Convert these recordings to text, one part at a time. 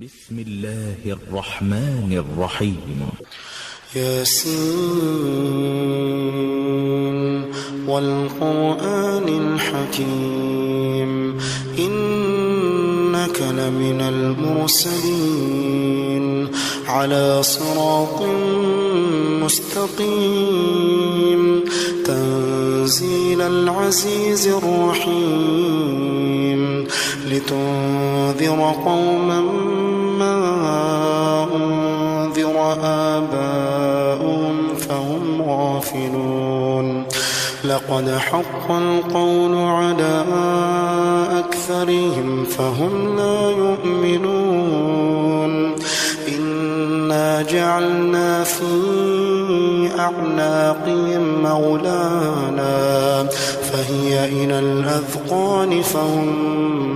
بسم الله الرحمن الرحيم. ياسين والقرآن الحكيم إنك لمن المرسلين على صراط مستقيم تنزيل العزيز الرحيم لتنذر قوما ما أنذر آباؤهم فهم غافلون لقد حق القول على أكثرهم فهم لا يؤمنون إنا جعلنا في أعناقهم أغلالا فهي إلى الأذقان فهم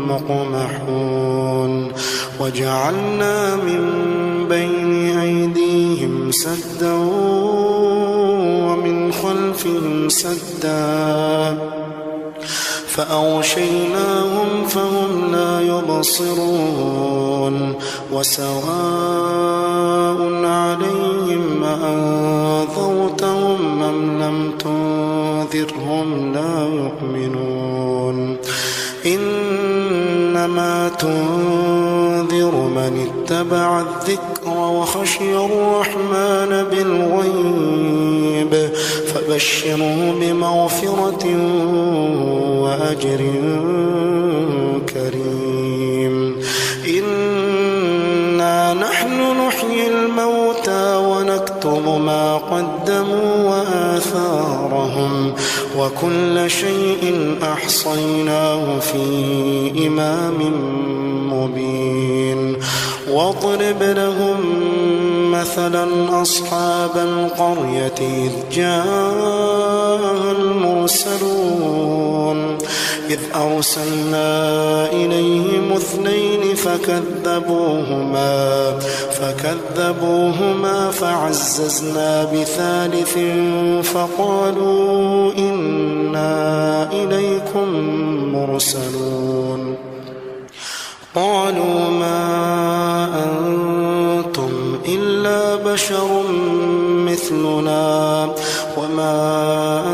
مقمحون وجعلنا من بين أيديهم سدا ومن خلفهم سدا فأغشيناهم فهم لا يبصرون وسواء عليهم أأنذرتهم أم لم تنذرهم لا يؤمنون إنما تنذر من اتبع الذكر وخشي الرحمن بالغيب فبشره بمغفرة وأجر كريم إنا نحن نحيي الموتى ونكتب ما قدموا وآثارهم وكل شيء أحصيناه في إمام مبين واضرب لهم مثلا أصحاب القرية إذ جاء المرسلون إذ أرسلنا إليهم اثنين فكذبوهما فعززنا بثالث فقالوا إنا إليكم مرسلون قالوا ما أنتم إلا بشر مثلنا وما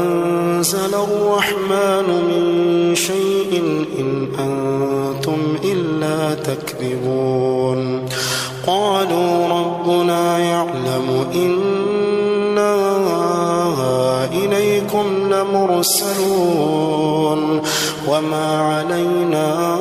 أنزل الرحمن من شيء إن أنتم إلا تكذبون قالوا ربنا يعلم إنا إليكم لمرسلون وما علينا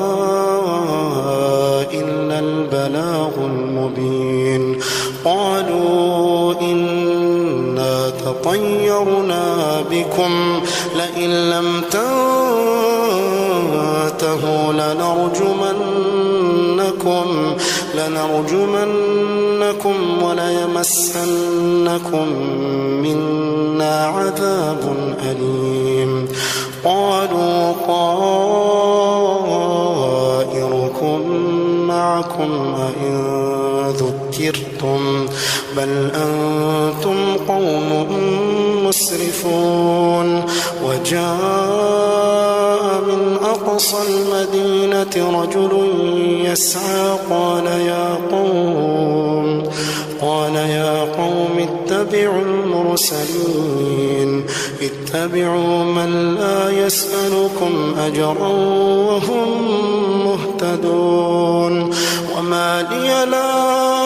إلا البلاغ المبين قالوا إنا تطيرنا بكم لئن لم تنتهوا لنرجمنكم وليمسنكم منا عذاب أليم قالوا طائركم معكم أئن ذكرتم بل أنتم قوم مسرفون وجاء من أقصى المدينة رجل يسعى قال يا قوم اتبعوا المرسلين اتبعوا من لا يسألكم أجرا وهم مهتدون وما لي لا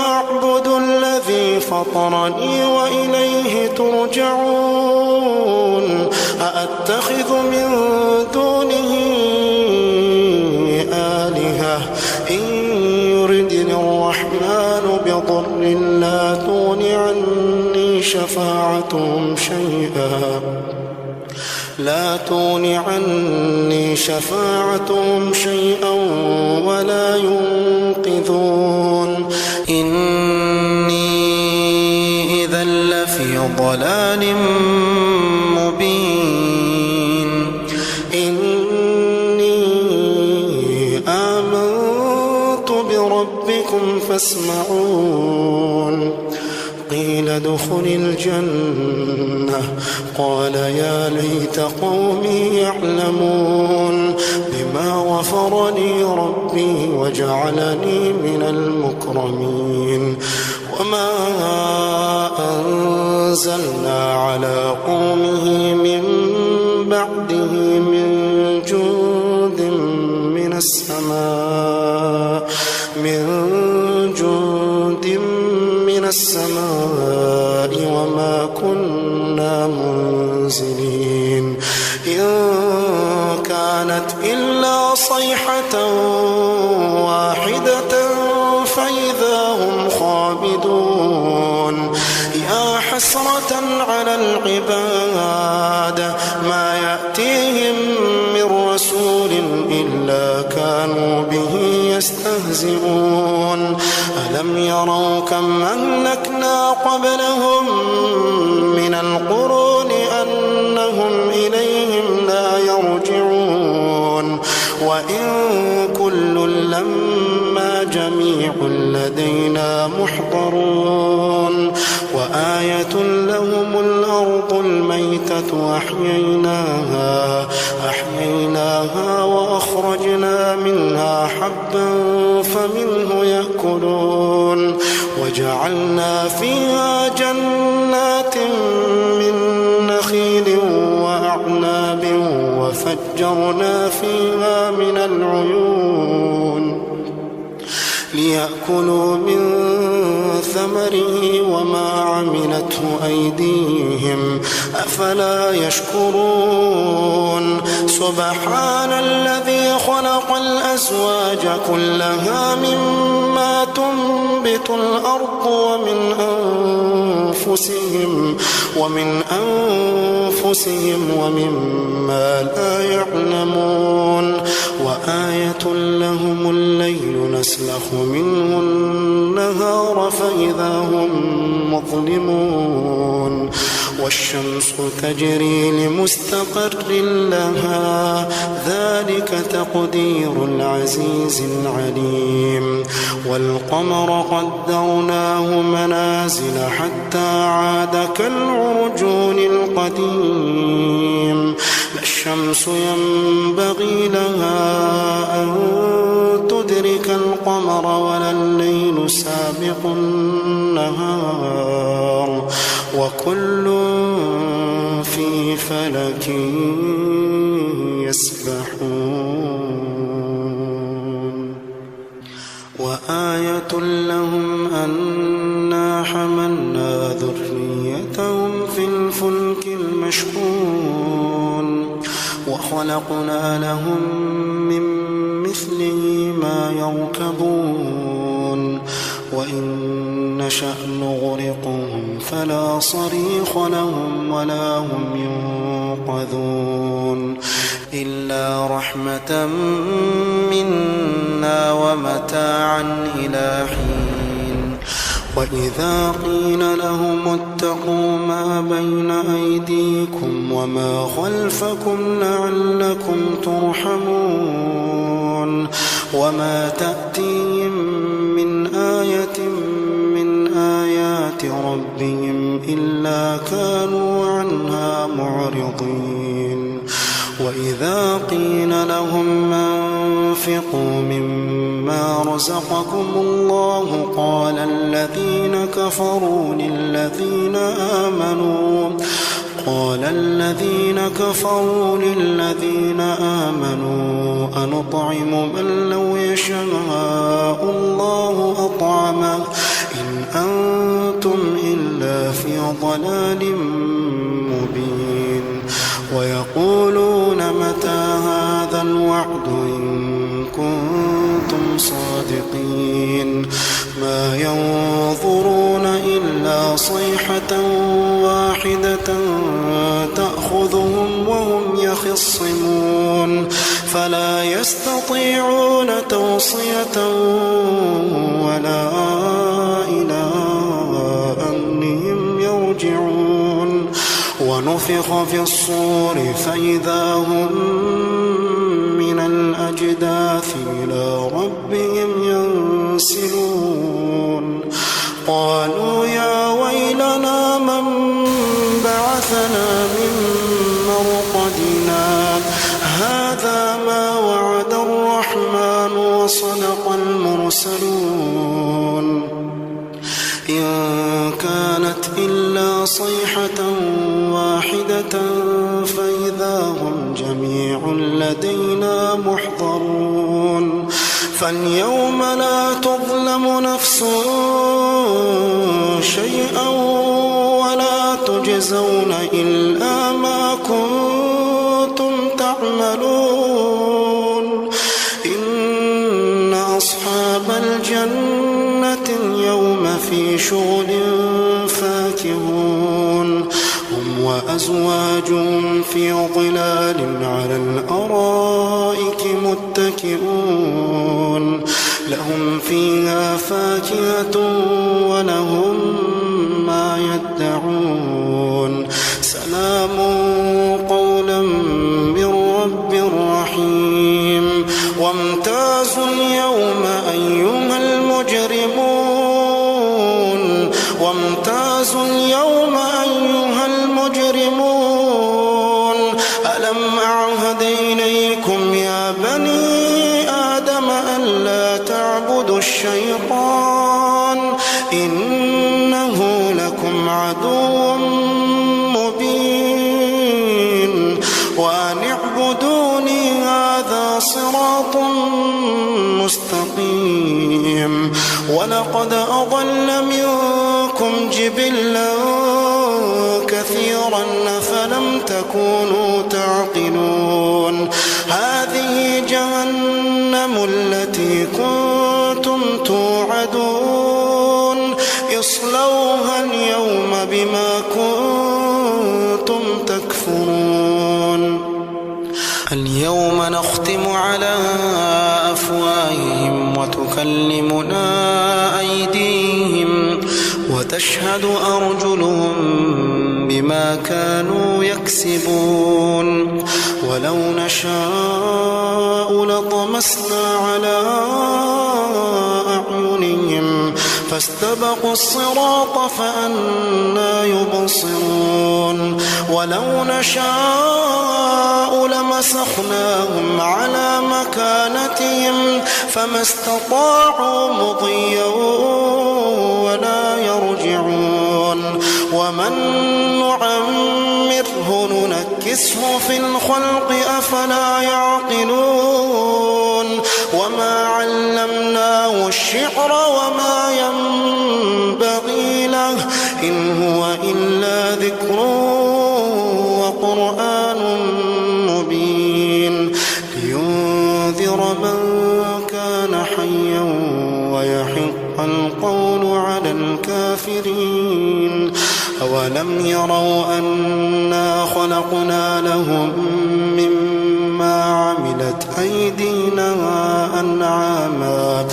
أعبد الذي فطرني وإليه ترجعون أأتخذ من دونه آلهة إن يردني الرحمن بضر لا تغن عني شفاعتهم شيئا ولا ينقذون إني إذا لفي ضلال مبين إني آمنت بربكم فاسمعون قيل ادخل الجنة قال يا ليت قومي يعلمون بما غفر لي ربي وجعلني من المكرمين وما أنزلنا على قومه من بعده من جند من السماء وما كنا منزلين إن كانت إلا صيحة واحدة فإذا هم خامدون يا حسرة على العباد ما يأتيهم من رسول إلا كانوا به يستهزئون ألم يروا كم أهلكنا قبلهم من القرون أنهم إليهم لا يرجعون وإن كل لما جميع لدينا محضرون وآية لهم الأرض الميتة أحييناها وأخرجنا منها حبا فمنه يأكلون وجعلنا فيها جنات من نخيل وأعناب وفجرنا فيها من العيون ليأكلوا من ثمره وما عملته أيديهم أفلا يشكرون سبحان الذي خلق الأزواج كلها مما تنبت الأرض ومن أنفسهم ومما لا يعلمون وآية لهم الليل نسلخ منه النهار فإذا هم مظلمون والشمس تجري لمستقر لها ذلك تقدير العزيز العليم والقمر قدرناه منازل حتى عاد كالعرجون القديم لا الشمس ينبغي لها أن تدرك القمر ولا الليل سابق النهار وكل في فلك يسبحون وآية لهم أنا حملنا ذريتهم في الفلك المشحون وخلقنا لهم من مثله ما يركبون وإن نشأ نغرقهم فلا صريخ لهم ولا هم ينقذون إلا رحمة منا ومتاعا إلى حين وإذا قيل لهم اتقوا ما بين أيديكم وما خلفكم لعلكم ترحمون وما تأتيهم من آية من آيات ربهم إلا كانوا عنها معرضين وإذا قيل لهم أنفقوا مما رزقكم الله قال الذين كفروا للذين آمنوا أنطعم من لو يشاء الله أطعمه إن أنتم إلا في ضلال مبين ويقولون متى هذا الوعد إن كنتم صادقين ما ينظرون إلا صيحة واحدة تأخذهم وهم يخصمون فلا يستطيعون توصية ولا إلى أهلهم يرجعون ونفخ في الصور فإذا هم من الأجداث إلى ربهم ينسلون قالوا يا ويلنا صيحة واحدة فإذا هم جميع لدينا محضرون فاليوم لا تظلم نفس شيئا ولا تجزون إلا ما كنتم تعملون إن أصحاب الجنة اليوم في شغل فاكهون هم وأزواجهم في ظلال على الأرائك متكئون لهم فيها فاكهة ولهم ما يدعون سلام قولا من رب رحيم وامتازوا اليوم أيها المجرمون وامتازوا اليوم أيها المجرمون ألم أعهد إليكم يا بني آدم ألا تعبدوا الشيطان إنه لكم عدو مبين وأن اعبدوني هذا صراط مستقيم ولقد أضل منكم جبلا كثيرا فلم تكونوا تعقلون هذه جهنم التي كنتم توعدون اصلوها اليوم بما كنتم تكفرون اليوم نختم على أفواههم وتكلمنا أيديهم وتشهد أرجلهم بما كانوا يكسبون ولو نشاء لطمسنا على أعينهم فاستبقوا الصراط فأنى يبصرون ولو نشاء لمسخناهم على مكانتهم فما استطاعوا مضيا ولا يرجعون ومن نعمره ننكسه في الخلق أفلا يعقلون وما علمناه الشعر وما ينبغي له إن هو إلا ذكر وقرآن مبين لينذر من كان حيا ويحق القول على الكافرين أولم يروا أنا خلقنا لهم مما عملت أيدينا أنعاما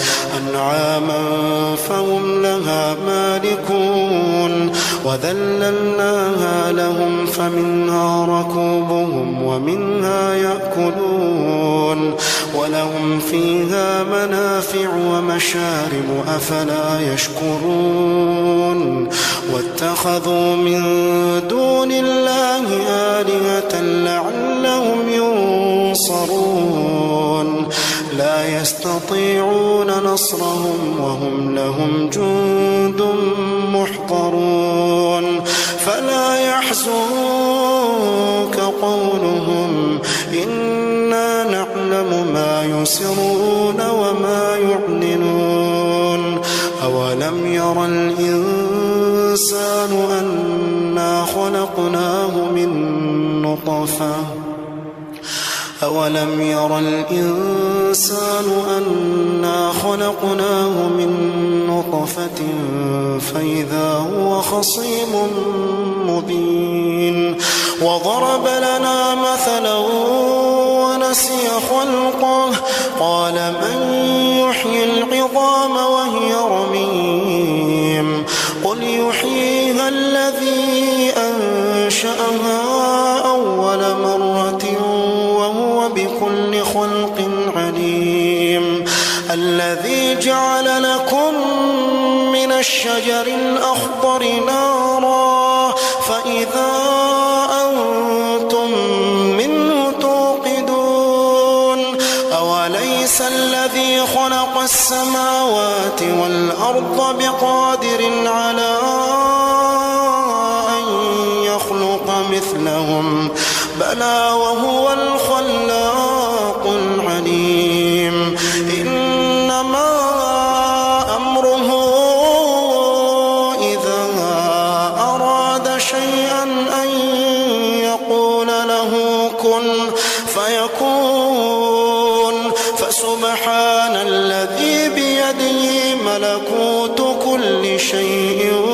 فهم لها مالكون وذللناها لهم فمنها ركوبهم ومنها يأكلون ولهم فيها منافع ومشارب أفلا يشكرون واتخذوا من دون الله آلهة لعلهم ينصرون لا يستطيعون نصرهم وهم لهم جند محضرون فلا يحزنك قولهم إنا نعلم ما يسرون وما يعلنون أولم ير الإنسان أنا خلقناه من نطفة أولم ير الإنسان أنا خلقناه من نطفة فإذا هو خصيم مبين وضرب لنا مثلا ونسي خلقه قال من يحيي العظام وهي رميم قل يحييها الذي أنشأها أول مرة وهو بكل خلق عليم الذي جعل لكم من الشجر الأخضر نارا فإذا أنتم منه توقدون أوليس الذي خلق السماوات والأرض بقادر على أن ألا وهو الخلاق العليم إنما أمره إذا أراد شيئا أن يقول له كن فيكون فسبحان الذي بيده ملكوت كل شيء